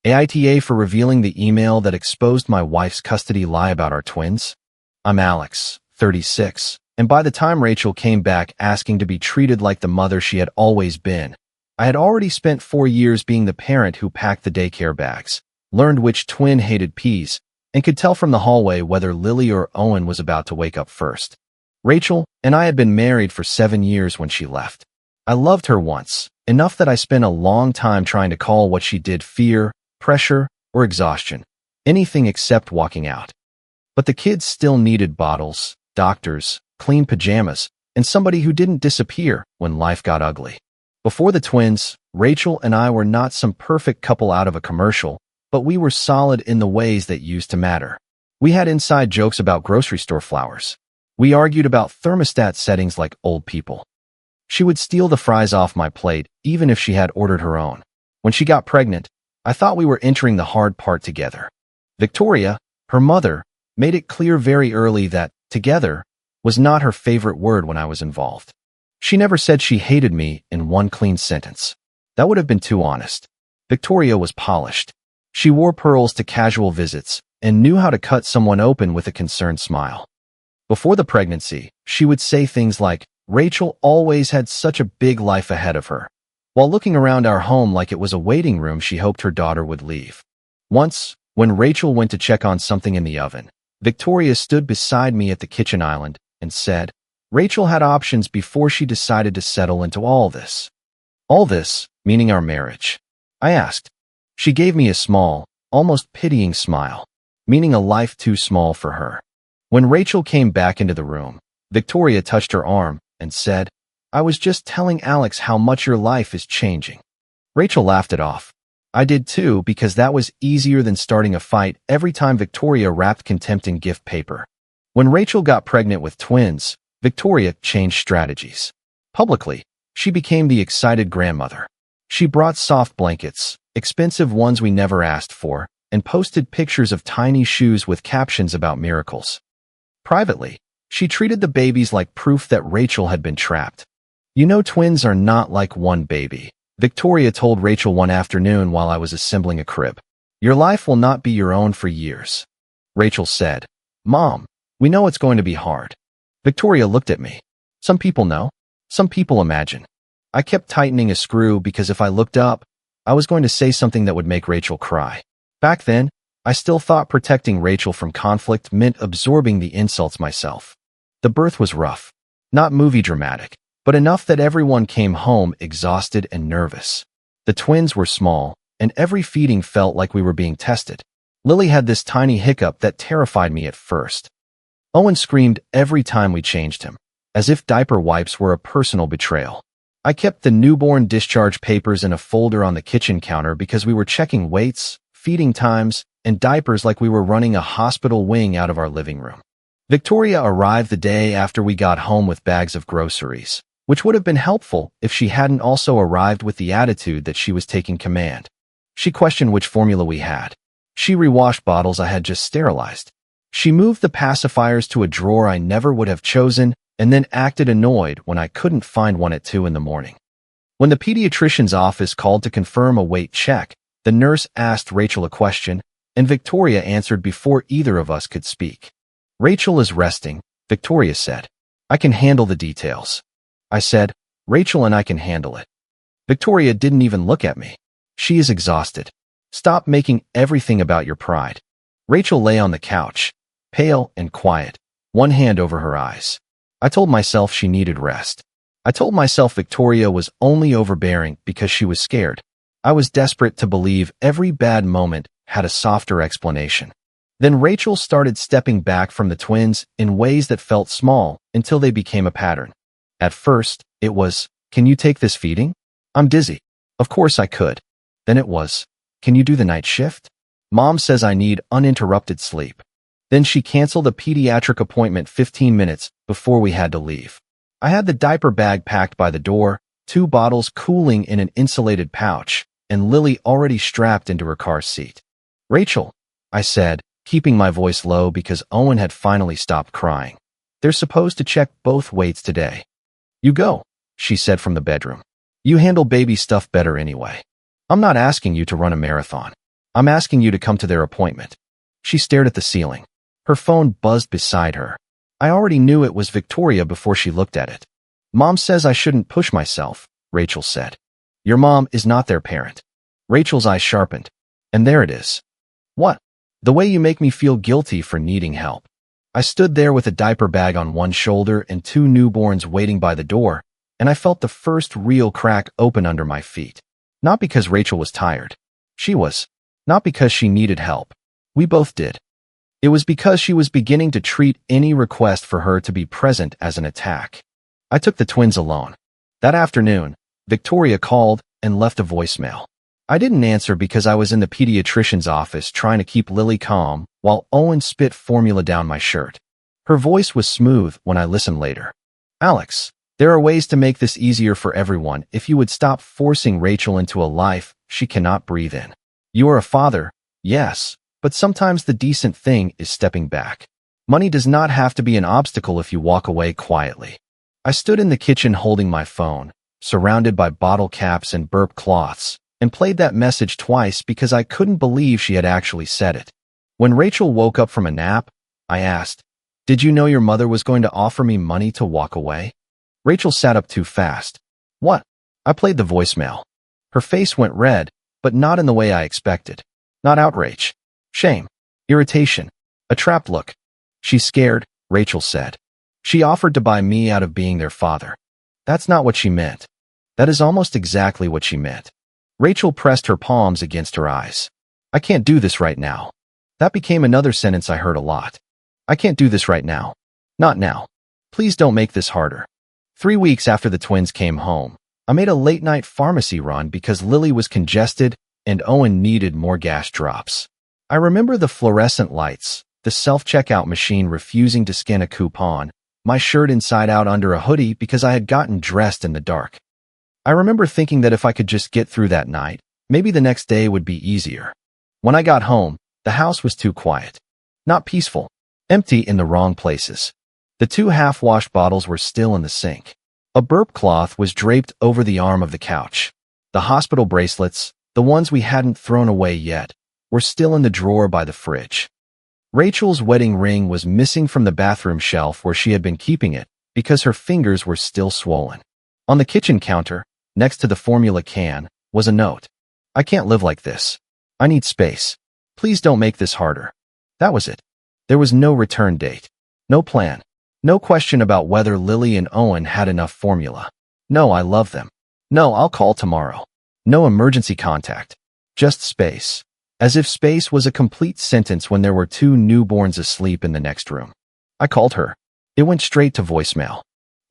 AITA for revealing the email that exposed my wife's custody lie about our twins. I'm Alex, 36, and by the time Rachel came back asking to be treated like the mother she had always been, I had already spent 4 years being the parent who packed the daycare bags, learned which twin hated peas, and could tell from the hallway whether Lily or Owen was about to wake up first. Rachel and I had been married for 7 years when she left. I loved her once, enough that I spent a long time trying to call what she did fear, pressure, or exhaustion, anything except walking out. But the kids still needed bottles, doctors, clean pajamas, and somebody who didn't disappear when life got ugly. Before the twins, Rachel and I were not some perfect couple out of a commercial, but we were solid in the ways that used to matter. We had inside jokes about grocery store flowers. We argued about thermostat settings like old people. She would steal the fries off my plate, even if she had ordered her own. When she got pregnant, I thought we were entering the hard part together. Victoria, her mother, made it clear very early that together was not her favorite word when I was involved. She never said she hated me in one clean sentence. That would have been too honest. Victoria was polished. She wore pearls to casual visits and knew how to cut someone open with a concerned smile. Before the pregnancy, she would say things like, "Rachel always had such a big life ahead of her," while looking around our home like it was a waiting room she hoped her daughter would leave. Once, when Rachel went to check on something in the oven, Victoria stood beside me at the kitchen island and said, Rachel had options before she decided to settle into all this. All this, meaning our marriage. I asked. She gave me a small, almost pitying smile, meaning a life too small for her. When Rachel came back into the room, Victoria touched her arm and said, "I was just telling Alex how much your life is changing." Rachel laughed it off. I did too, because that was easier than starting a fight every time Victoria wrapped contempt in gift paper. When Rachel got pregnant with twins, Victoria changed strategies. Publicly, she became the excited grandmother. She brought soft blankets, expensive ones we never asked for, and posted pictures of tiny shoes with captions about miracles. Privately, she treated the babies like proof that Rachel had been trapped. "You know, twins are not like one baby," Victoria told Rachel one afternoon while I was assembling a crib. "Your life will not be your own for years." Rachel said, "Mom, we know it's going to be hard." Victoria looked at me. "Some people know. Some people imagine." I kept tightening a screw because if I looked up, I was going to say something that would make Rachel cry. Back then, I still thought protecting Rachel from conflict meant absorbing the insults myself. The birth was rough. Not movie dramatic, but enough that everyone came home exhausted and nervous. The twins were small, and every feeding felt like we were being tested. Lily had this tiny hiccup that terrified me at first. Owen screamed every time we changed him, as if diaper wipes were a personal betrayal. I kept the newborn discharge papers in a folder on the kitchen counter because we were checking weights, feeding times, and diapers like we were running a hospital wing out of our living room. Victoria arrived the day after we got home with bags of groceries, which would have been helpful if she hadn't also arrived with the attitude that she was taking command. She questioned which formula we had. She rewashed bottles I had just sterilized. She moved the pacifiers to a drawer I never would have chosen, and then acted annoyed when I couldn't find one at 2 in the morning. When the pediatrician's office called to confirm a weight check, the nurse asked Rachel a question, and Victoria answered before either of us could speak. "Rachel is resting," Victoria said. "I can handle the details." I said, "Rachel and I can handle it." Victoria didn't even look at me. "She is exhausted. Stop making everything about your pride." Rachel lay on the couch, pale and quiet, one hand over her eyes. I told myself she needed rest. I told myself Victoria was only overbearing because she was scared. I was desperate to believe every bad moment had a softer explanation. Then Rachel started stepping back from the twins in ways that felt small until they became a pattern. At first, it was, "Can you take this feeding? I'm dizzy." Of course I could. Then it was, "Can you do the night shift? Mom says I need uninterrupted sleep." Then she canceled a pediatric appointment 15 minutes before we had to leave. I had the diaper bag packed by the door, 2 bottles cooling in an insulated pouch, and Lily already strapped into her car seat. "Rachel," I said, keeping my voice low because Owen had finally stopped crying. "They're supposed to check both weights today." "You go," she said from the bedroom. "You handle baby stuff better anyway. I'm not asking you to run a marathon." I'm asking you to come to their appointment. She stared at the ceiling. Her phone buzzed beside her. I already knew it was Victoria before she looked at it. Mom says I shouldn't push myself, Rachel said. Your mom is not their parent. Rachel's eyes sharpened. And there it is. What? The way you make me feel guilty for needing help. I stood there with a diaper bag on one shoulder and two newborns waiting by the door, and I felt the first real crack open under my feet. Not because Rachel was tired. She was. Not because she needed help. We both did. It was because she was beginning to treat any request for her to be present as an attack. I took the twins alone. That afternoon, Victoria called and left a voicemail. I didn't answer because I was in the pediatrician's office trying to keep Lily calm while Owen spit formula down my shirt. Her voice was smooth when I listened later. Alex, there are ways to make this easier for everyone if you would stop forcing Rachel into a life she cannot breathe in. You are a father, yes, but sometimes the decent thing is stepping back. Money does not have to be an obstacle if you walk away quietly. I stood in the kitchen holding my phone, surrounded by bottle caps and burp cloths, and played that message twice because I couldn't believe she had actually said it. When Rachel woke up from a nap, I asked, "Did you know your mother was going to offer me money to walk away?" Rachel sat up too fast. What? I played the voicemail. Her face went red, but not in the way I expected. Not outrage. Shame. Irritation. A trapped look. She's scared, Rachel said. She offered to buy me out of being their father. That's not what she meant. That is almost exactly what she meant. Rachel pressed her palms against her eyes. I can't do this right now. That became another sentence I heard a lot. I can't do this right now. Not now. Please don't make this harder. 3 weeks after the twins came home, I made a late-night pharmacy run because Lily was congested and Owen needed more gas drops. I remember the fluorescent lights, the self-checkout machine refusing to scan a coupon, my shirt inside out under a hoodie because I had gotten dressed in the dark. I remember thinking that if I could just get through that night, maybe the next day would be easier. When I got home, the house was too quiet. Not peaceful. Empty in the wrong places. The 2 half-washed bottles were still in the sink. A burp cloth was draped over the arm of the couch. The hospital bracelets, the ones we hadn't thrown away yet, were still in the drawer by the fridge. Rachel's wedding ring was missing from the bathroom shelf where she had been keeping it because her fingers were still swollen. On the kitchen counter, next to the formula can, was a note. I can't live like this. I need space. Please don't make this harder. That was it. There was no return date. No plan. No question about whether Lily and Owen had enough formula. No, I love them. No, I'll call tomorrow. No emergency contact. Just space. As if space was a complete sentence when there were 2 newborns asleep in the next room. I called her. It went straight to voicemail.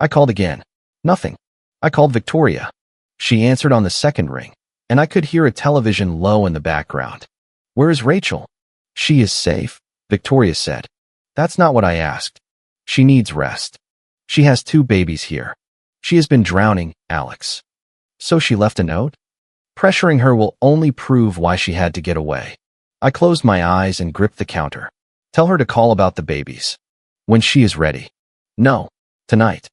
I called again. Nothing. I called Victoria. She answered on the second ring, and I could hear a television low in the background. Where is Rachel? She is safe, Victoria said. That's not what I asked. She needs rest. She has 2 babies here. She has been drowning, Alex. So she left a note? Pressuring her will only prove why she had to get away. I closed my eyes and gripped the counter. Tell her to call about the babies. When she is ready. No. Tonight.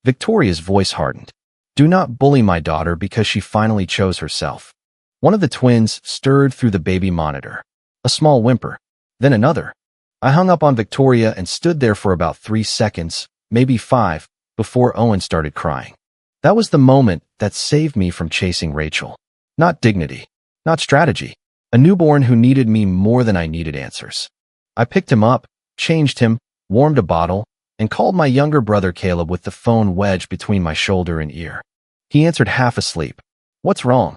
Victoria's voice hardened. Do not bully my daughter because she finally chose herself. One of the twins stirred through the baby monitor. A small whimper. Then another. I hung up on Victoria and stood there for about 3 seconds, maybe 5, before Owen started crying. That was the moment that saved me from chasing Rachel. Not dignity. Not strategy. A newborn who needed me more than I needed answers. I picked him up, changed him, warmed a bottle, and called my younger brother Caleb with the phone wedged between my shoulder and ear. He answered half asleep. What's wrong?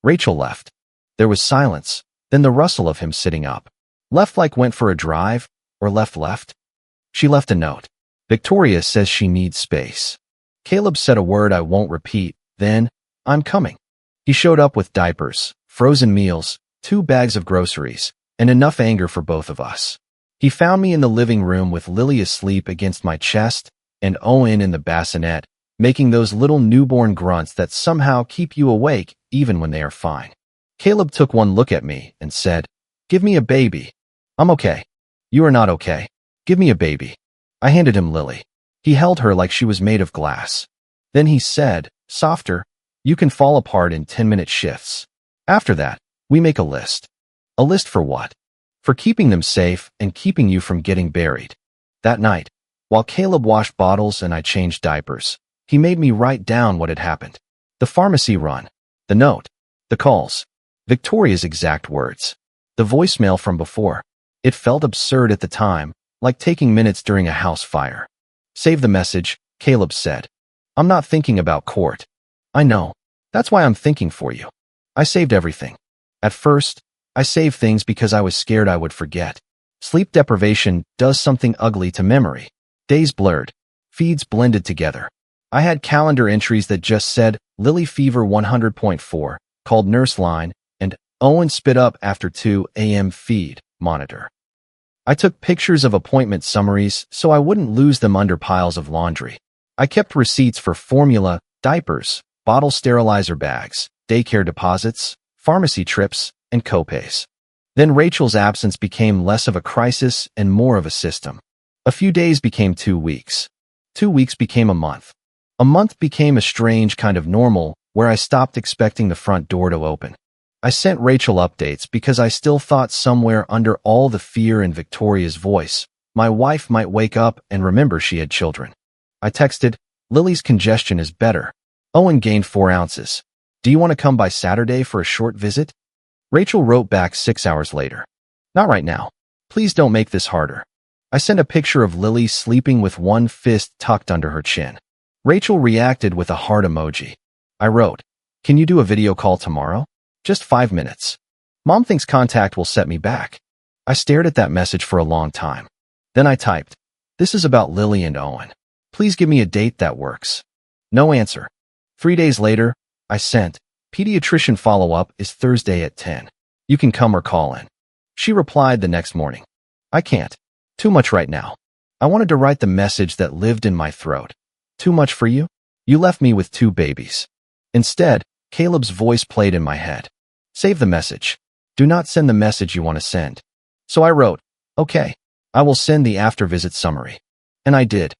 Rachel left. There was silence, then the rustle of him sitting up. Left like went for a drive, or left? She left a note. Victoria says she needs space. Caleb said a word I won't repeat, then, I'm coming. He showed up with diapers, frozen meals, 2 bags of groceries, and enough anger for both of us. He found me in the living room with Lily asleep against my chest and Owen in the bassinet, making those little newborn grunts that somehow keep you awake even when they are fine. Caleb took one look at me and said, "Give me a baby." I'm okay. You are not okay. Give me a baby. I handed him Lily. He held her like she was made of glass. Then he said, softer, you can fall apart in 10-minute shifts. After that, we make a list. A list for what? For keeping them safe and keeping you from getting buried. That night, while Caleb washed bottles and I changed diapers, he made me write down what had happened. The pharmacy run, the note, the calls, Victoria's exact words, the voicemail from before. It felt absurd at the time, like taking minutes during a house fire. Save the message, Caleb said. I'm not thinking about court. I know. That's why I'm thinking for you. I saved everything. At first, I saved things because I was scared I would forget. Sleep deprivation does something ugly to memory. Days blurred. Feeds blended together. I had calendar entries that just said Lily Fever 100.4, called Nurse Line, and Owen spit up after 2 a.m. feed, monitor. I took pictures of appointment summaries so I wouldn't lose them under piles of laundry. I kept receipts for formula, diapers, bottle sterilizer bags, daycare deposits, pharmacy trips, and copays. Then Rachel's absence became less of a crisis and more of a system. A few days became 2 weeks. 2 weeks became a month. A month became a strange kind of normal where I stopped expecting the front door to open. I sent Rachel updates because I still thought somewhere under all the fear in Victoria's voice, my wife might wake up and remember she had children. I texted, Lily's congestion is better. Owen gained 4 ounces. Do you want to come by Saturday for a short visit? Rachel wrote back 6 hours later. Not right now. Please don't make this harder. I sent a picture of Lily sleeping with one fist tucked under her chin. Rachel reacted with a heart emoji. I wrote, can you do a video call tomorrow? Just 5 minutes. Mom thinks contact will set me back. I stared at that message for a long time. Then I typed, this is about Lily and Owen. Please give me a date that works. No answer. 3 days later, I sent, pediatrician follow-up is Thursday at 10. You can come or call in. She replied the next morning. I can't. Too much right now. I wanted to write the message that lived in my throat. Too much for you? You left me with 2 babies. Instead, Caleb's voice played in my head. Save the message. Do not send the message you want to send. So I wrote, okay, I will send the after-visit summary. And I did.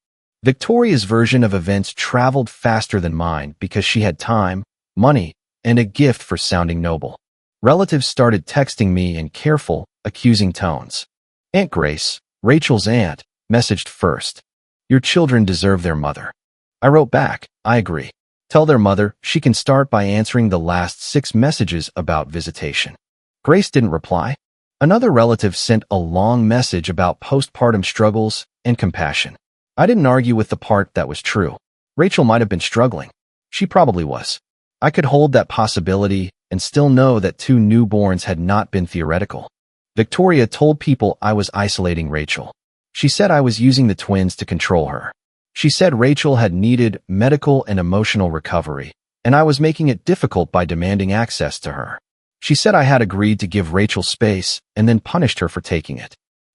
Victoria's version of events traveled faster than mine because she had time, money, and a gift for sounding noble. Relatives started texting me in careful, accusing tones. Aunt Grace, Rachel's aunt, messaged first. Your children deserve their mother. I wrote back, I agree. Tell their mother she can start by answering the last 6 messages about visitation. Grace didn't reply. Another relative sent a long message about postpartum struggles and compassion. I didn't argue with the part that was true. Rachel might have been struggling. She probably was. I could hold that possibility and still know that 2 newborns had not been theoretical. Victoria told people I was isolating Rachel. She said I was using the twins to control her. She said Rachel had needed medical and emotional recovery, and I was making it difficult by demanding access to her. She said I had agreed to give Rachel space and then punished her for taking it.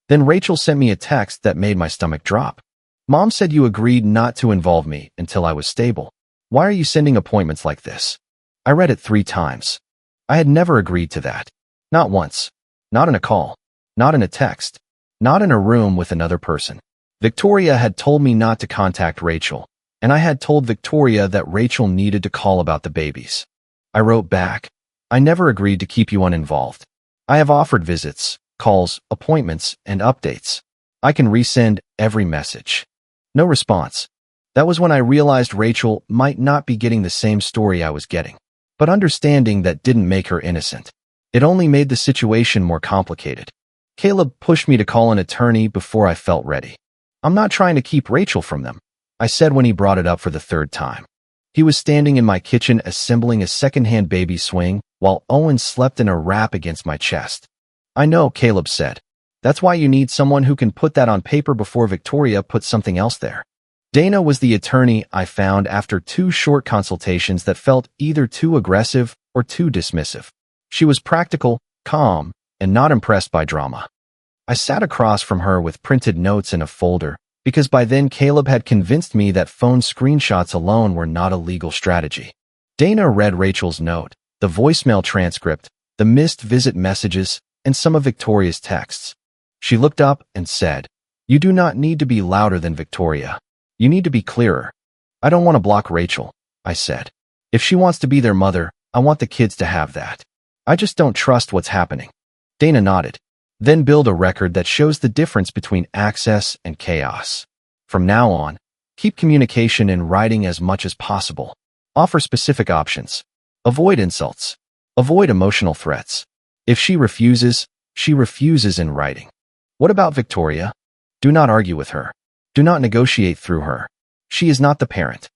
Then Rachel sent me a text that made my stomach drop. Mom said you agreed not to involve me until I was stable. Why are you sending appointments like this? I read it 3 times. I had never agreed to that. Not once. Not in a call. Not in a text. Not in a room with another person. Victoria had told me not to contact Rachel, and I had told Victoria that Rachel needed to call about the babies. I wrote back, I never agreed to keep you uninvolved. I have offered visits, calls, appointments, and updates. I can resend every message. No response. That was when I realized Rachel might not be getting the same story I was getting. But understanding that didn't make her innocent. It only made the situation more complicated. Caleb pushed me to call an attorney before I felt ready. I'm not trying to keep Rachel from them, I said when he brought it up for the 3rd time. He was standing in my kitchen assembling a second-hand baby swing while Owen slept in a wrap against my chest. I know, Caleb said. That's why you need someone who can put that on paper before Victoria puts something else there. Dana was the attorney I found after 2 short consultations that felt either too aggressive or too dismissive. She was practical, calm, and not impressed by drama. I sat across from her with printed notes in a folder, because by then Caleb had convinced me that phone screenshots alone were not a legal strategy. Dana read Rachel's note, the voicemail transcript, the missed visit messages, and some of Victoria's texts. She looked up and said, You do not need to be louder than Victoria. You need to be clearer. I don't want to block Rachel, I said. If she wants to be their mother, I want the kids to have that. I just don't trust what's happening. Dana nodded. Then build a record that shows the difference between access and chaos. From now on, keep communication in writing as much as possible. Offer specific options. Avoid insults. Avoid emotional threats. If she refuses in writing. What about Victoria? Do not argue with her. Do not negotiate through her. She is not the parent.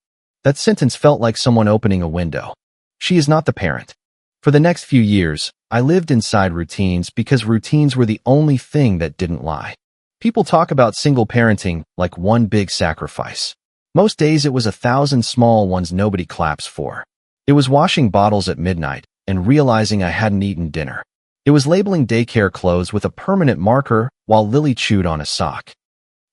That sentence felt like someone opening a window. She is not the parent. For the next few years, I lived inside routines because routines were the only thing that didn't lie. People talk about single parenting like one big sacrifice. Most days it was 1,000 small ones nobody claps for. It was washing bottles at midnight and realizing I hadn't eaten dinner. It was labeling daycare clothes with a permanent marker while Lily chewed on a sock.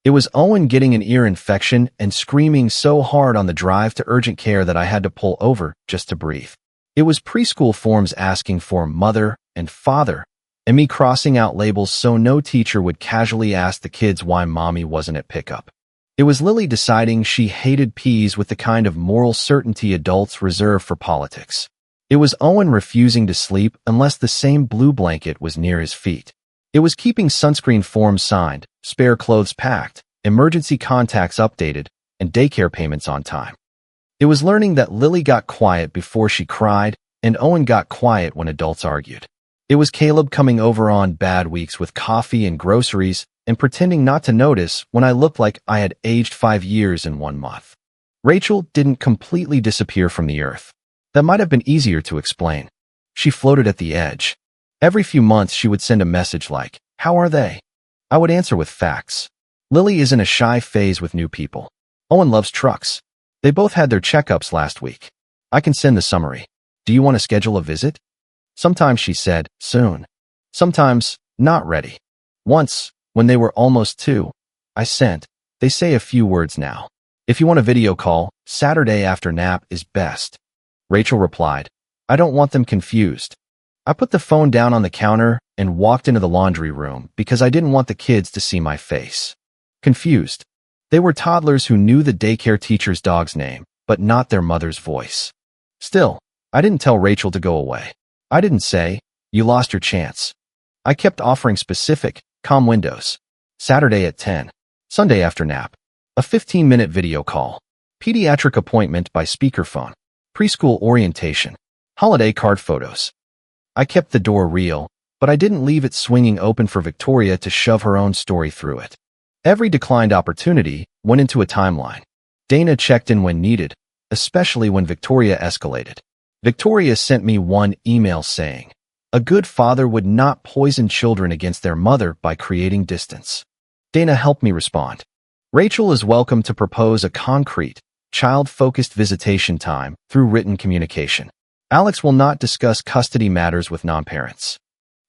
It was Owen getting an ear infection and screaming so hard on the drive to urgent care that I had to pull over just to breathe. It was preschool forms asking for mother and father, and me crossing out labels so no teacher would casually ask the kids why mommy wasn't at pickup. It was Lily deciding she hated peas with the kind of moral certainty adults reserve for politics. It was Owen refusing to sleep unless the same blue blanket was near his feet. It was keeping sunscreen forms signed, spare clothes packed, emergency contacts updated, and daycare payments on time. It was learning that Lily got quiet before she cried, and Owen got quiet when adults argued. It was Caleb coming over on bad weeks with coffee and groceries and pretending not to notice when I looked like I had aged 5 years in 1 month. Rachel didn't completely disappear from the earth. That might have been easier to explain. She floated at the edge. Every few months she would send a message like, "How are they?" I would answer with facts. Lily is in a shy phase with new people. Owen loves trucks. They both had their checkups last week. I can send the summary. Do you want to schedule a visit? Sometimes she said, soon. Sometimes, not ready. Once, when they were almost 2, I sent, they say a few words now. If you want a video call, Saturday after nap is best. Rachel replied, I don't want them confused. I put the phone down on the counter and walked into the laundry room because I didn't want the kids to see my face. Confused. They were toddlers who knew the daycare teacher's dog's name, but not their mother's voice. Still, I didn't tell Rachel to go away. I didn't say, you lost your chance. I kept offering specific, calm windows. Saturday at 10. Sunday after nap. A 15-minute video call. Pediatric appointment by speakerphone. Preschool orientation. Holiday card photos. I kept the door real, but I didn't leave it swinging open for Victoria to shove her own story through it. Every declined opportunity went into a timeline. Dana checked in when needed, especially when Victoria escalated. Victoria sent me one email saying, a good father would not poison children against their mother by creating distance. Dana helped me respond. Rachel is welcome to propose a concrete, child-focused visitation time through written communication. Alex will not discuss custody matters with non-parents.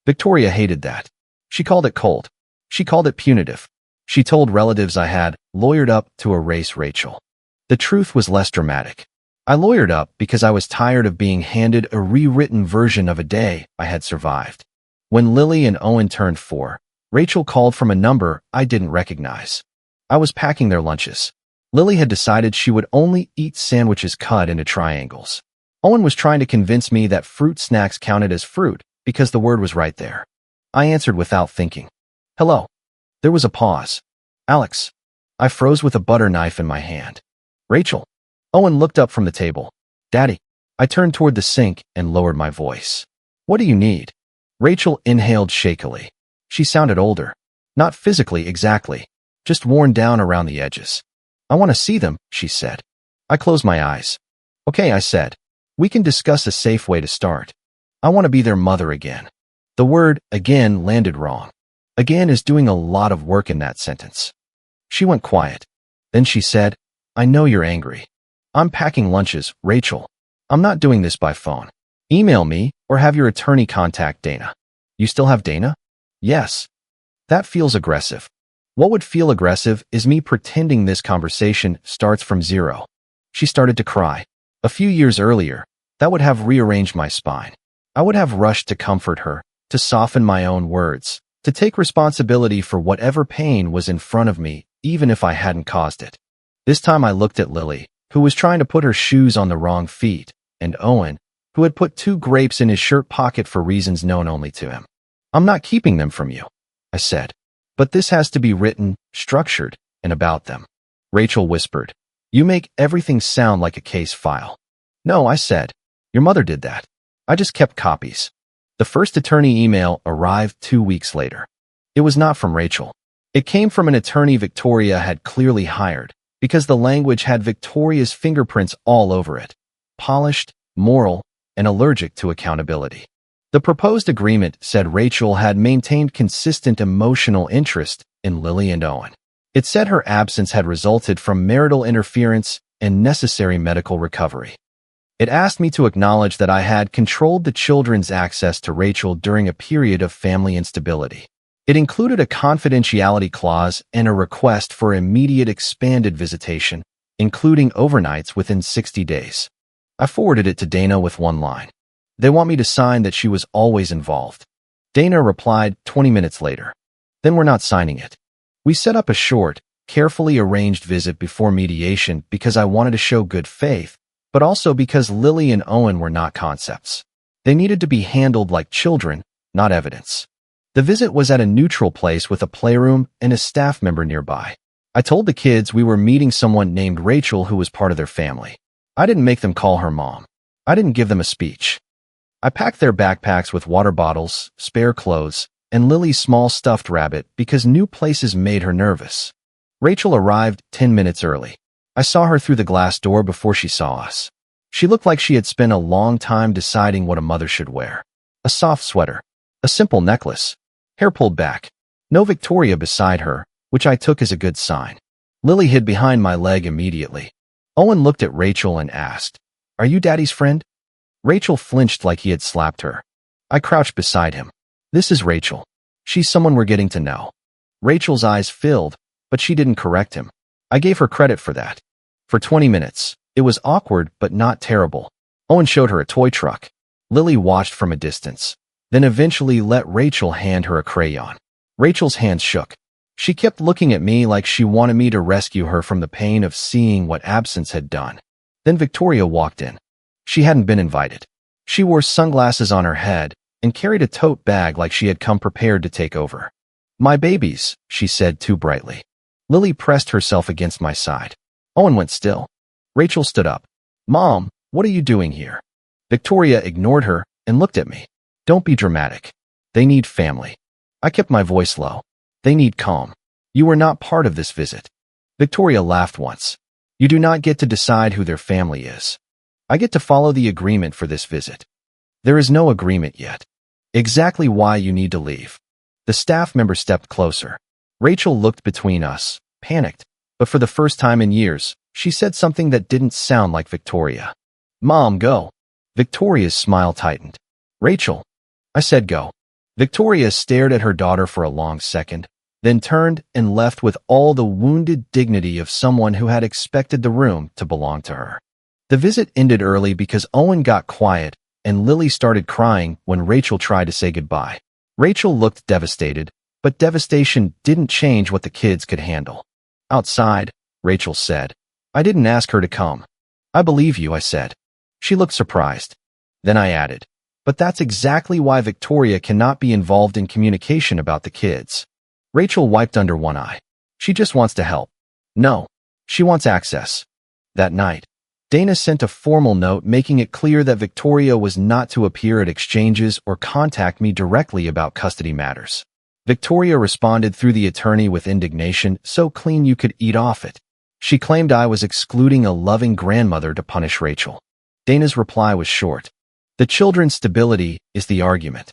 Victoria hated that. She called it cold. She called it punitive. She told relatives I had lawyered up to erase Rachel. The truth was less dramatic. I lawyered up because I was tired of being handed a rewritten version of a day I had survived. When Lily and Owen turned 4, Rachel called from a number I didn't recognize. I was packing their lunches. Lily had decided she would only eat sandwiches cut into triangles. Owen was trying to convince me that fruit snacks counted as fruit because the word was right there. I answered without thinking. Hello. There was a pause. Alex. I froze with a butter knife in my hand. Rachel. Owen looked up from the table. Daddy. I turned toward the sink and lowered my voice. What do you need? Rachel inhaled shakily. She sounded older. Not physically exactly, just worn down around the edges. I want to see them, she said. I closed my eyes. Okay, I said. We can discuss a safe way to start. I want to be their mother again. The word again landed wrong. Again is doing a lot of work in that sentence. She went quiet. Then she said, I know you're angry. I'm packing lunches, Rachel. I'm not doing this by phone. Email me or have your attorney contact Dana. You still have Dana? Yes. That feels aggressive. What would feel aggressive is me pretending this conversation starts from zero. She started to cry. A few years earlier, that would have rearranged my spine. I would have rushed to comfort her, to soften my own words, to take responsibility for whatever pain was in front of me, even if I hadn't caused it. This time I looked at Lily, who was trying to put her shoes on the wrong feet, and Owen, who had put 2 grapes in his shirt pocket for reasons known only to him. I'm not keeping them from you, I said. But this has to be written, structured, and about them. Rachel whispered. You make everything sound like a case file. No, I said. Your mother did that. I just kept copies. The first attorney email arrived 2 weeks later. It was not from Rachel. It came from an attorney Victoria had clearly hired, because the language had Victoria's fingerprints all over it. Polished, moral, and allergic to accountability. The proposed agreement said Rachel had maintained consistent emotional interest in Lily and Owen. It said her absence had resulted from marital interference and necessary medical recovery. It asked me to acknowledge that I had controlled the children's access to Rachel during a period of family instability. It included a confidentiality clause and a request for immediate expanded visitation, including overnights within 60 days. I forwarded it to Dana with one line. They want me to sign that she was always involved. Dana replied 20 minutes later. Then we're not signing it. We set up a short, carefully arranged visit before mediation because I wanted to show good faith, but also because Lily and Owen were not concepts. They needed to be handled like children, not evidence. The visit was at a neutral place with a playroom and a staff member nearby. I told the kids we were meeting someone named Rachel who was part of their family. I didn't make them call her mom. I didn't give them a speech. I packed their backpacks with water bottles, spare clothes, and Lily's small stuffed rabbit because new places made her nervous. Rachel arrived 10 minutes early. I saw her through the glass door before she saw us. She looked like she had spent a long time deciding what a mother should wear. A soft sweater. A simple necklace. Hair pulled back. No Victoria beside her, which I took as a good sign. Lily hid behind my leg immediately. Owen looked at Rachel and asked, "Are you Daddy's friend?" Rachel flinched like he had slapped her. I crouched beside him. This is Rachel. She's someone we're getting to know. Rachel's eyes filled, but she didn't correct him. I gave her credit for that. For 20 minutes, it was awkward but not terrible. Owen showed her a toy truck. Lily watched from a distance, then eventually let Rachel hand her a crayon. Rachel's hands shook. She kept looking at me like she wanted me to rescue her from the pain of seeing what absence had done. Then Victoria walked in. She hadn't been invited. She wore sunglasses on her head and carried a tote bag like she had come prepared to take over. "My babies," she said too brightly. Lily pressed herself against my side. Owen went still. Rachel stood up. "Mom, what are you doing here?" Victoria ignored her and looked at me. "Don't be dramatic. They need family." I kept my voice low. "They need calm. You were not part of this visit." Victoria laughed once. "You do not get to decide who their family is. I get to follow the agreement for this visit." "There is no agreement yet." "Exactly why you need to leave." The staff member stepped closer. Rachel looked between us, panicked, but for the first time in years, she said something that didn't sound like Victoria. "Mom, go." Victoria's smile tightened. "Rachel." I said go. Victoria stared at her daughter for a long second, then turned and left with all the wounded dignity of someone who had expected the room to belong to her. The visit ended early because Owen got quiet and Lily started crying when Rachel tried to say goodbye. Rachel looked devastated, but devastation didn't change what the kids could handle. "Outside," Rachel said. "I didn't ask her to come." "I believe you," I said. She looked surprised. Then I added, "But that's exactly why Victoria cannot be involved in communication about the kids." Rachel wiped under one eye. "She just wants to help." "No, she wants access." That night, Dana sent a formal note making it clear that Victoria was not to appear at exchanges or contact me directly about custody matters. Victoria responded through the attorney with indignation, so clean you could eat off it. She claimed I was excluding a loving grandmother to punish Rachel. Dana's reply was short. "The children's stability is the argument."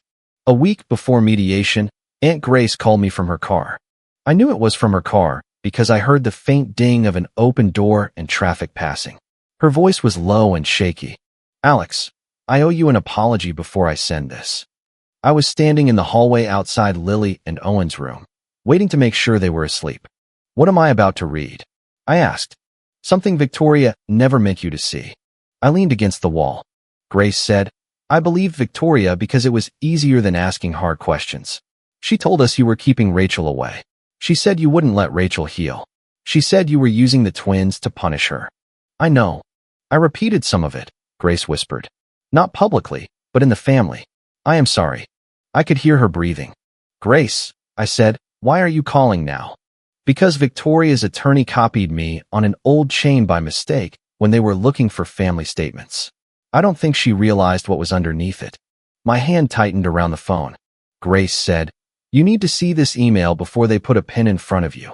A week before mediation, Aunt Grace called me from her car. I knew it was from her car because I heard the faint ding of an open door and traffic passing. Her voice was low and shaky. "Alex, I owe you an apology before I send this." I was standing in the hallway outside Lily and Owen's room, waiting to make sure they were asleep. "What am I about to read?" I asked. "Something Victoria never meant you to see." I leaned against the wall. Grace said, "I believed Victoria because it was easier than asking hard questions. She told us you were keeping Rachel away. She said you wouldn't let Rachel heal. She said you were using the twins to punish her." "I know. I repeated some of it," Grace whispered. "Not publicly, but in the family. I am sorry." I could hear her breathing. Grace, I said, why are you calling now? Because Victoria's attorney copied me on an old chain by mistake when they were looking for family statements. I don't think she realized what was underneath it. My hand tightened around the phone. Grace said, you need to see this email before they put a pin in front of you.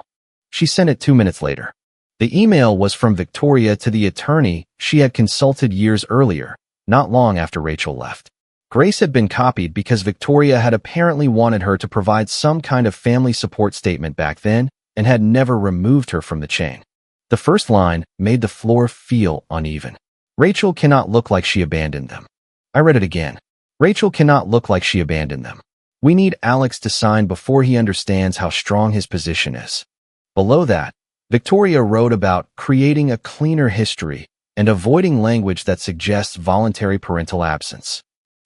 She sent it 2 minutes later. The email was from Victoria to the attorney she had consulted years earlier, not long after Rachel left. Grace had been copied because Victoria had apparently wanted her to provide some kind of family support statement back then and had never removed her from the chain. The first line made the floor feel uneven. Rachel cannot look like she abandoned them. I read it again. Rachel cannot look like she abandoned them. We need Alex to sign before he understands how strong his position is. Below that, Victoria wrote about creating a cleaner history and avoiding language that suggests voluntary parental absence.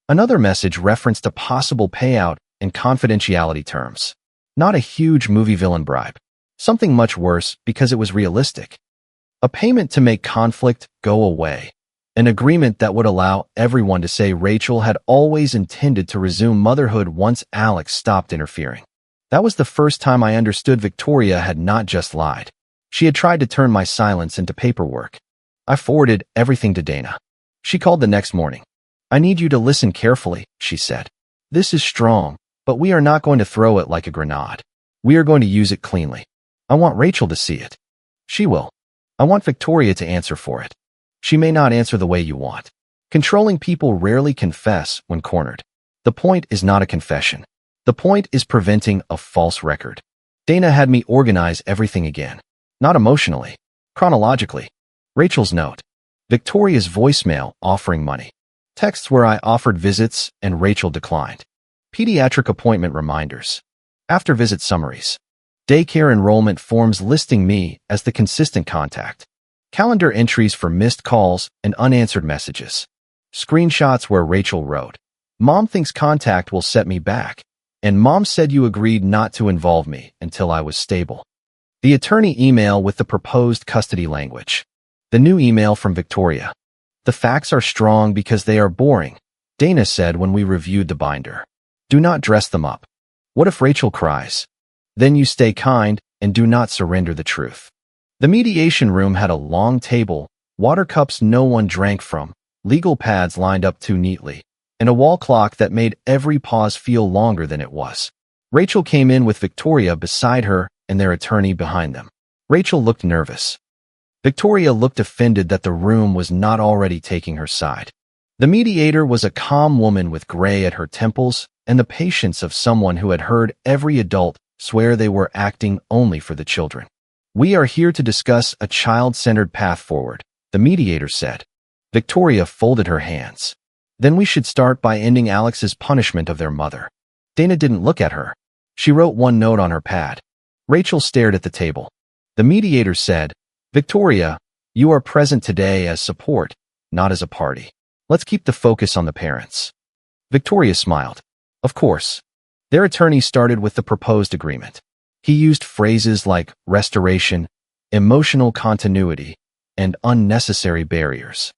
Another message referenced a possible payout in confidentiality terms. Not a huge movie villain bribe. Something much worse because it was realistic. A payment to make conflict go away. An agreement that would allow everyone to say Rachel had always intended to resume motherhood once Alex stopped interfering. That was the first time I understood Victoria had not just lied. She had tried to turn my silence into paperwork. I forwarded everything to Dana. She called the next morning. I need you to listen carefully, she said. This is strong, but we are not going to throw it like a grenade. We are going to use it cleanly. I want Rachel to see it. She will. I want Victoria to answer for it. She may not answer the way you want. Controlling people rarely confess when cornered. The point is not a confession. The point is preventing a false record. Dana had me organize everything again. Not emotionally. Chronologically. Rachel's note. Victoria's voicemail offering money. Texts where I offered visits and Rachel declined. Pediatric appointment reminders. After visit summaries. Daycare enrollment forms listing me as the consistent contact. Calendar entries for missed calls and unanswered messages. Screenshots where Rachel wrote, Mom thinks contact will set me back, and Mom said you agreed not to involve me until I was stable. The attorney email with the proposed custody language. The new email from Victoria. The facts are strong because they are boring, Dana said when we reviewed the binder. Do not dress them up. What if Rachel cries? Then you stay kind and do not surrender the truth. The mediation room had a long table, water cups no one drank from, legal pads lined up too neatly, and a wall clock that made every pause feel longer than it was. Rachel came in with Victoria beside her and their attorney behind them. Rachel looked nervous. Victoria looked offended that the room was not already taking her side. The mediator was a calm woman with gray at her temples and the patience of someone who had heard every adult swear they were acting only for the children. We are here to discuss a child-centered path forward, the mediator said. Victoria folded her hands. Then we should start by ending Alex's punishment of their mother. Dana didn't look at her. She wrote one note on her pad. Rachel stared at the table. The mediator said, Victoria, you are present today as support, not as a party. Let's keep the focus on the parents. Victoria smiled. Of course. Their attorney started with the proposed agreement. He used phrases like restoration, emotional continuity, and unnecessary barriers.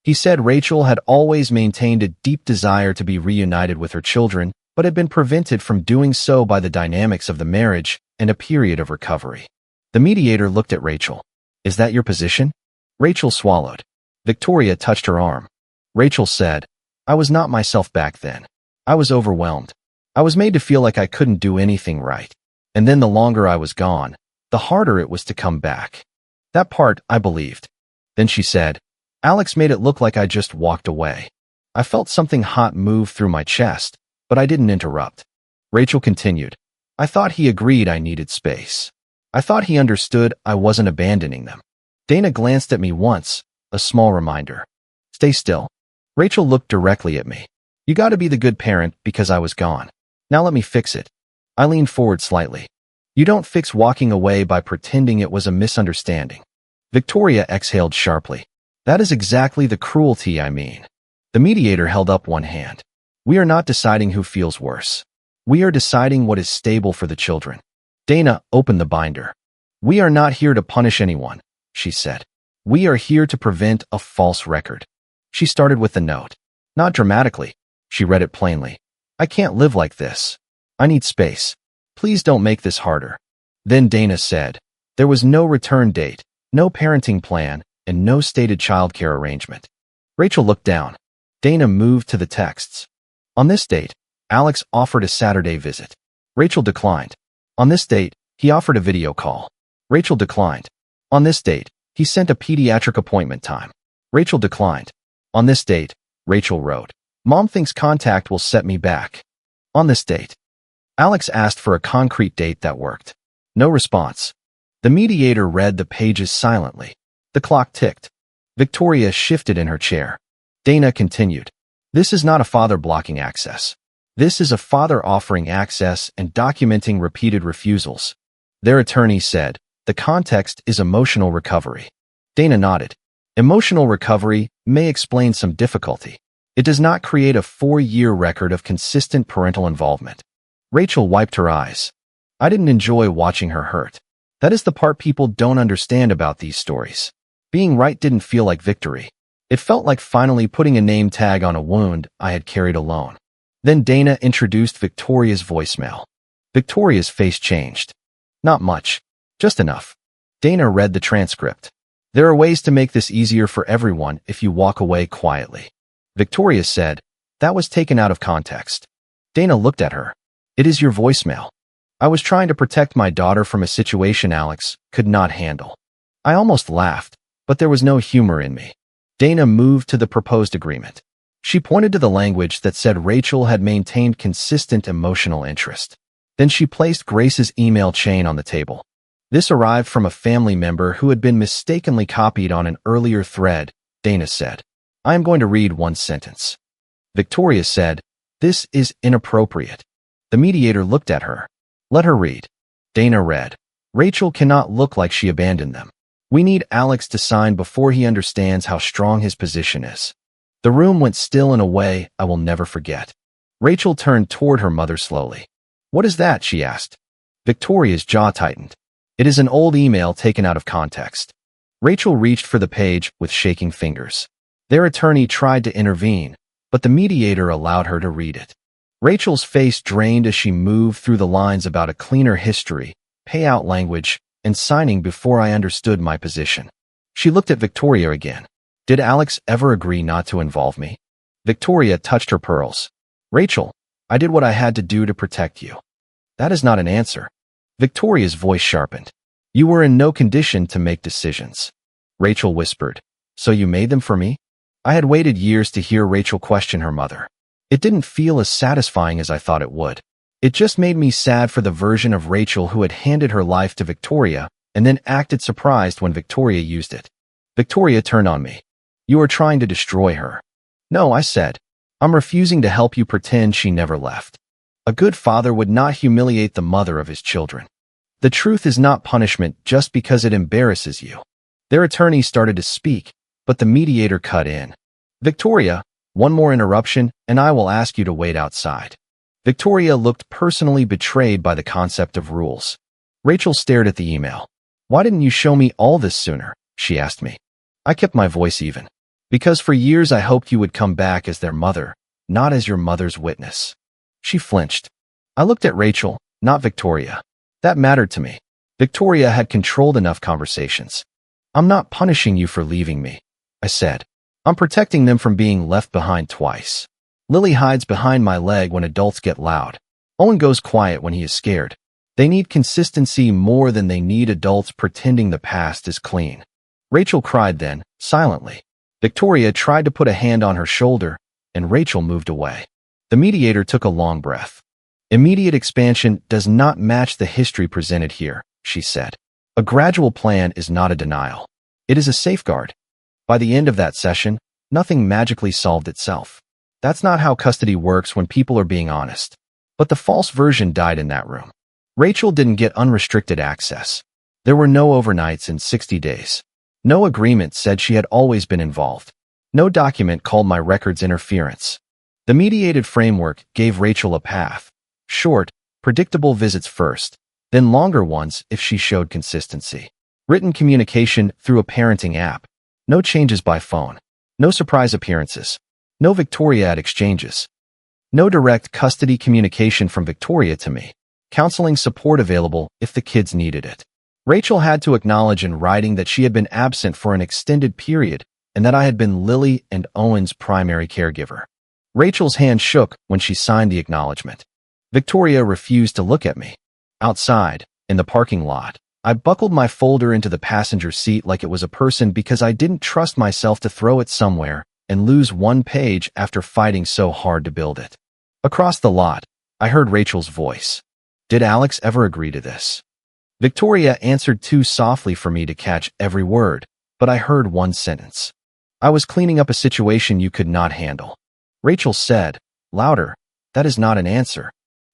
He said Rachel had always maintained a deep desire to be reunited with her children, but had been prevented from doing so by the dynamics of the marriage and a period of recovery. The mediator looked at Rachel. Is that your position? Rachel swallowed. Victoria touched her arm. Rachel said, I was not myself back then. I was overwhelmed. I was made to feel like I couldn't do anything right. And then the longer I was gone, the harder it was to come back. That part I believed. Then she said, Alex made it look like I just walked away. I felt something hot move through my chest, but I didn't interrupt. Rachel continued, I thought he agreed I needed space. I thought he understood I wasn't abandoning them. Dana glanced at me once, a small reminder. Stay still. Rachel looked directly at me. You got to be the good parent because I was gone. Now let me fix it. I leaned forward slightly. You don't fix walking away by pretending it was a misunderstanding. Victoria exhaled sharply. That is exactly the cruelty I mean. The mediator held up one hand. We are not deciding who feels worse. We are deciding what is stable for the children. Dana opened the binder. We are not here to punish anyone, she said. We are here to prevent a false record. She started with the note. Not dramatically. She read it plainly. I can't live like this. I need space. Please don't make this harder. Then Dana said, there was no return date, no parenting plan, and no stated childcare arrangement. Rachel looked down. Dana moved to the texts. On this date, Alex offered a Saturday visit. Rachel declined. On this date, he offered a video call. Rachel declined. On this date, he sent a pediatric appointment time. Rachel declined. On this date, Rachel wrote, Mom thinks contact will set me back. On this date, Alex asked for a concrete date that worked. No response. The mediator read the pages silently. The clock ticked. Victoria shifted in her chair. Dana continued. This is not a father blocking access. This is a father offering access and documenting repeated refusals. Their attorney said, the context is emotional recovery. Dana nodded. Emotional recovery may explain some difficulty. It does not create a 4-year record of consistent parental involvement. Rachel wiped her eyes. I didn't enjoy watching her hurt. That is the part people don't understand about these stories. Being right didn't feel like victory. It felt like finally putting a name tag on a wound I had carried alone. Then Dana introduced Victoria's voicemail. Victoria's face changed. Not much. Just enough. Dana read the transcript. There are ways to make this easier for everyone if you walk away quietly. Victoria said, that was taken out of context. Dana looked at her. It is your voicemail. I was trying to protect my daughter from a situation Alex could not handle. I almost laughed, but there was no humor in me. Dana moved to the proposed agreement. She pointed to the language that said Rachel had maintained consistent emotional interest. Then she placed Grace's email chain on the table. This arrived from a family member who had been mistakenly copied on an earlier thread, Dana said. I am going to read one sentence. Victoria said, this is inappropriate. The mediator looked at her. Let her read. Dana read. Rachel cannot look like she abandoned them. We need Alex to sign before he understands how strong his position is. The room went still in a way I will never forget. Rachel turned toward her mother slowly. What is that? She asked. Victoria's jaw tightened. It is an old email taken out of context. Rachel reached for the page with shaking fingers. Their attorney tried to intervene, but the mediator allowed her to read it. Rachel's face drained as she moved through the lines about a cleaner history, payout language, and signing before I understood my position. She looked at Victoria again. Did Alex ever agree not to involve me? Victoria touched her pearls. Rachel, I did what I had to do to protect you. That is not an answer. Victoria's voice sharpened. You were in no condition to make decisions. Rachel whispered. So you made them for me? I had waited years to hear Rachel question her mother. It didn't feel as satisfying as I thought it would. It just made me sad for the version of Rachel who had handed her life to Victoria and then acted surprised when Victoria used it. Victoria turned on me. You are trying to destroy her. No, I said. I'm refusing to help you pretend she never left. A good father would not humiliate the mother of his children. The truth is not punishment just because it embarrasses you. Their attorney started to speak, but the mediator cut in. Victoria, one more interruption, and I will ask you to wait outside. Victoria looked personally betrayed by the concept of rules. Rachel stared at the email. Why didn't you show me all this sooner? She asked me. I kept my voice even. Because for years I hoped you would come back as their mother, not as your mother's witness. She flinched. I looked at Rachel, not Victoria. That mattered to me. Victoria had controlled enough conversations. I'm not punishing you for leaving me, I said. I'm protecting them from being left behind twice. Lily hides behind my leg when adults get loud. Owen goes quiet when he is scared. They need consistency more than they need adults pretending the past is clean. Rachel cried then, silently. Victoria tried to put a hand on her shoulder, and Rachel moved away. The mediator took a long breath. Immediate expansion does not match the history presented here, she said. A gradual plan is not a denial. It is a safeguard. By the end of that session, nothing magically solved itself. That's not how custody works when people are being honest. But the false version died in that room. Rachel didn't get unrestricted access. There were no overnights in 60 days. No agreement said she had always been involved. No document called my records interference. The mediated framework gave Rachel a path. Short, predictable visits first, then longer ones if she showed consistency. Written communication through a parenting app. No changes by phone. No surprise appearances. No Victoria at exchanges. No direct custody communication from Victoria to me. Counseling support available if the kids needed it. Rachel had to acknowledge in writing that she had been absent for an extended period and that I had been Lily and Owen's primary caregiver. Rachel's hand shook when she signed the acknowledgement. Victoria refused to look at me. Outside, in the parking lot, I buckled my folder into the passenger seat like it was a person because I didn't trust myself to throw it somewhere and lose one page after fighting so hard to build it. Across the lot, I heard Rachel's voice. Did Alex ever agree to this? Victoria answered too softly for me to catch every word, but I heard one sentence. I was cleaning up a situation you could not handle. Rachel said, louder, that is not an answer.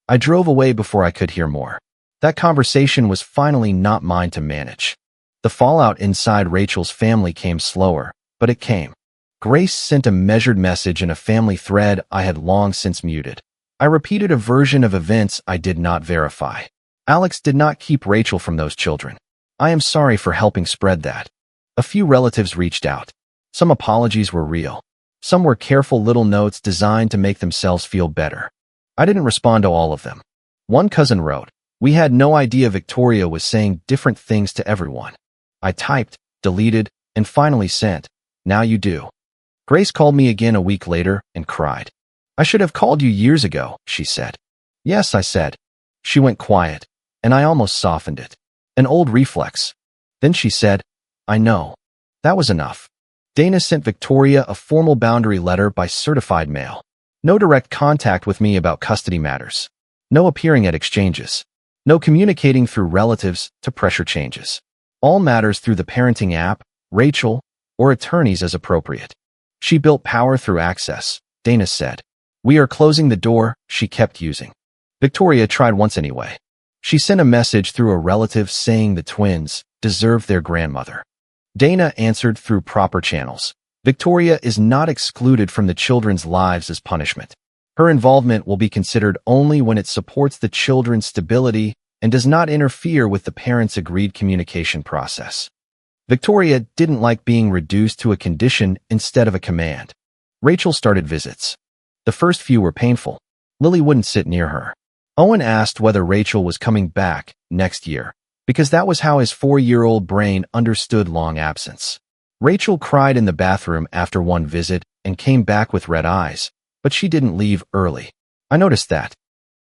I drove away before I could hear more. That conversation was finally not mine to manage. The fallout inside Rachel's family came slower, but it came. Grace sent a measured message in a family thread I had long since muted. I repeated a version of events I did not verify. Alex did not keep Rachel from those children. I am sorry for helping spread that. A few relatives reached out. Some apologies were real. Some were careful little notes designed to make themselves feel better. I didn't respond to all of them. One cousin wrote, "We had no idea Victoria was saying different things to everyone." I typed, deleted, and finally sent, "Now you do." Grace called me again a week later and cried. "I should have called you years ago," she said. "Yes," I said. She went quiet, and I almost softened it. An old reflex. Then she said, "I know." That was enough. Dana sent Victoria a formal boundary letter by certified mail. No direct contact with me about custody matters. No appearing at exchanges. No communicating through relatives to pressure changes. All matters through the parenting app, Rachel, or attorneys as appropriate. She built power through access, Dana said. "We are closing the door," she kept using. Victoria tried once anyway. She sent a message through a relative saying the twins deserved their grandmother. Dana answered through proper channels. Victoria is not excluded from the children's lives as punishment. Her involvement will be considered only when it supports the children's stability and does not interfere with the parents' agreed communication process. Victoria didn't like being reduced to a condition instead of a command. Rachel started visits. The first few were painful. Lily wouldn't sit near her. Owen asked whether Rachel was coming back next year, because that was how his 4-year-old brain understood long absence. Rachel cried in the bathroom after one visit and came back with red eyes, but she didn't leave early. I noticed that.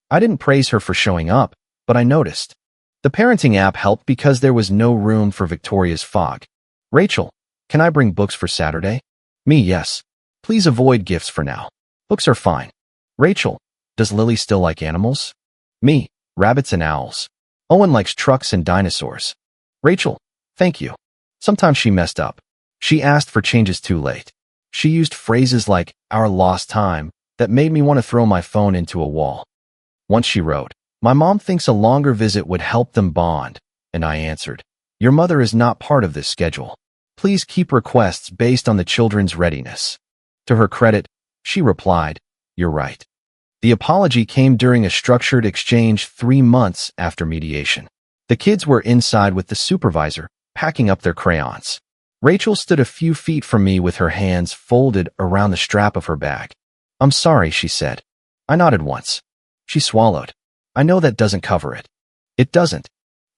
I didn't praise her for showing up, but I noticed. The parenting app helped because there was no room for Victoria's fog. "Rachel, can I bring books for Saturday?" Me, yes. "Please avoid gifts for now. Books are fine." "Rachel, does Lily still like animals?" Me, rabbits and owls. "Owen likes trucks and dinosaurs." "Rachel, thank you." Sometimes she messed up. She asked for changes too late. She used phrases like "our lost time" that made me want to throw my phone into a wall. Once she wrote, "My mom thinks a longer visit would help them bond," and I answered, "Your mother is not part of this schedule. Please keep requests based on the children's readiness." To her credit, she replied, "You're right." The apology came during a structured exchange 3 months after mediation. The kids were inside with the supervisor, packing up their crayons. Rachel stood a few feet from me with her hands folded around the strap of her bag. "I'm sorry," she said. I nodded once. She swallowed. "I know that doesn't cover it." It doesn't.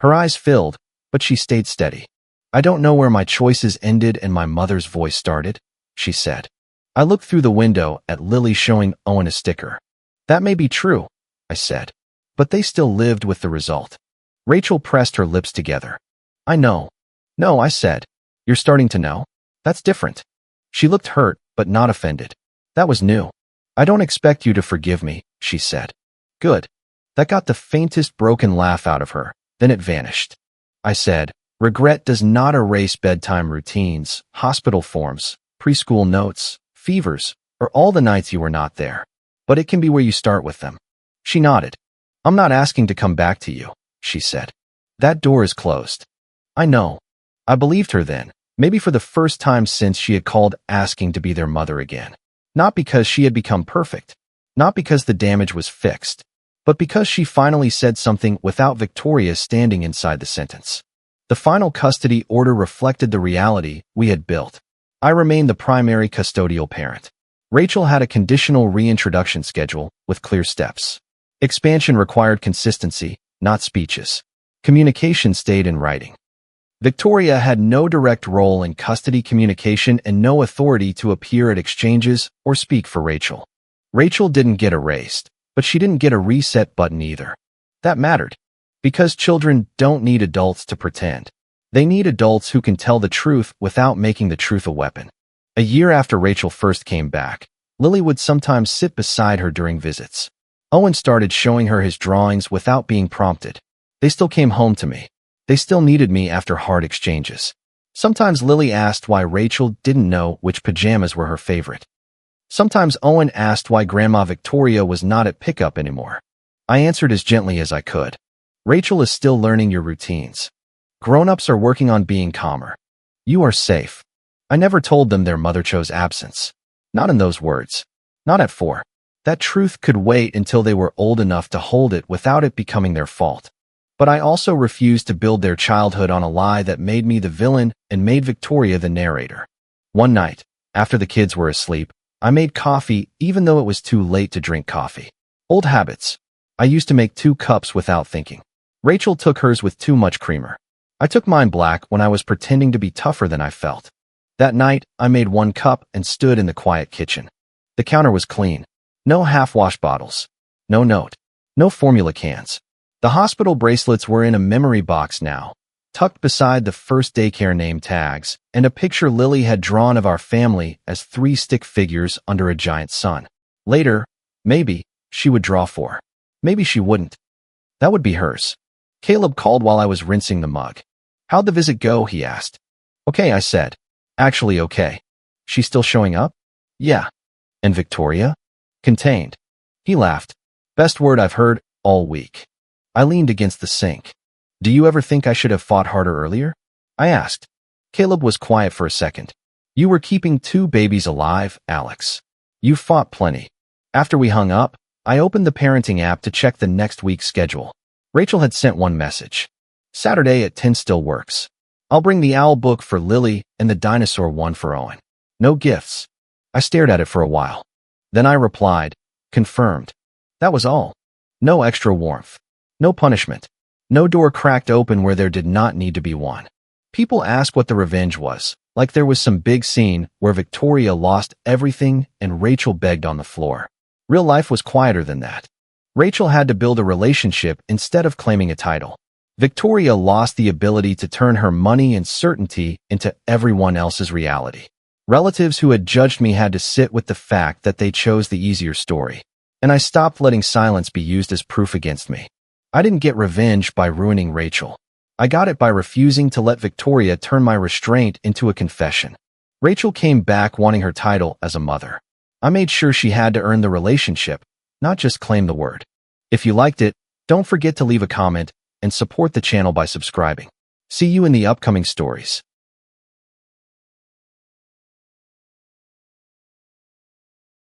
Her eyes filled, but she stayed steady. "I don't know where my choices ended and my mother's voice started," she said. I looked through the window at Lily showing Owen a sticker. "That may be true," I said, "but they still lived with the result." Rachel pressed her lips together. "I know." "No," I said. "You're starting to know? That's different." She looked hurt, but not offended. "That was new." "I don't expect you to forgive me," she said. "Good." That got the faintest broken laugh out of her, then it vanished. I said, "Regret does not erase bedtime routines, hospital forms, preschool notes, fevers, or all the nights you were not there. But it can be where you start with them." She nodded. "I'm not asking to come back to you," she said. "That door is closed." I know. I believed her then, maybe for the first time since she had called asking to be their mother again. Not because she had become perfect, not because the damage was fixed, but because she finally said something without Victoria standing inside the sentence. The final custody order reflected the reality we had built. I remained the primary custodial parent. Rachel had a conditional reintroduction schedule with clear steps. Expansion required consistency, not speeches. Communication stayed in writing. Victoria had no direct role in custody communication and no authority to appear at exchanges or speak for Rachel. Rachel didn't get erased, but she didn't get a reset button either. That mattered, because children don't need adults to pretend. They need adults who can tell the truth without making the truth a weapon. A year after Rachel first came back, Lily would sometimes sit beside her during visits. Owen started showing her his drawings without being prompted. They still came home to me. They still needed me after hard exchanges. Sometimes Lily asked why Rachel didn't know which pajamas were her favorite. Sometimes Owen asked why Grandma Victoria was not at pickup anymore. I answered as gently as I could. Rachel is still learning your routines. Grown-ups are working on being calmer. You are safe. I never told them their mother chose absence. Not in those words. Not at 4. That truth could wait until they were old enough to hold it without it becoming their fault. But I also refused to build their childhood on a lie that made me the villain and made Victoria the narrator. One night, after the kids were asleep, I made coffee even though it was too late to drink coffee. Old habits. I used to make 2 cups without thinking. Rachel took hers with too much creamer. I took mine black when I was pretending to be tougher than I felt. That night, I made 1 cup and stood in the quiet kitchen. The counter was clean. No half-wash bottles. No note. No formula cans. The hospital bracelets were in a memory box now, tucked beside the first daycare name tags, and a picture Lily had drawn of our family as 3 stick figures under a giant sun. Later, maybe, she would draw 4. Maybe she wouldn't. That would be hers. Caleb called while I was rinsing the mug. How'd the visit go, he asked. Okay, I said. Actually okay. She's still showing up? Yeah. And Victoria? Contained. He laughed. Best word I've heard all week. I leaned against the sink. Do you ever think I should have fought harder earlier? I asked. Caleb was quiet for a second. You were keeping 2 babies alive, Alex. You fought plenty. After we hung up, I opened the parenting app to check the next week's schedule. Rachel had sent 1 message. Saturday at 10 still works. I'll bring the owl book for Lily and the dinosaur one for Owen. No gifts. I stared at it for a while. Then I replied, confirmed. That was all. No extra warmth. No punishment. No door cracked open where there did not need to be one. People ask what the revenge was, like there was some big scene where Victoria lost everything and Rachel begged on the floor. Real life was quieter than that. Rachel had to build a relationship instead of claiming a title. Victoria lost the ability to turn her money and certainty into everyone else's reality. Relatives who had judged me had to sit with the fact that they chose the easier story. And I stopped letting silence be used as proof against me. I didn't get revenge by ruining Rachel. I got it by refusing to let Victoria turn my restraint into a confession. Rachel came back wanting her title as a mother. I made sure she had to earn the relationship, not just claim the word. If you liked it, don't forget to leave a comment and support the channel by subscribing. See you in the upcoming stories.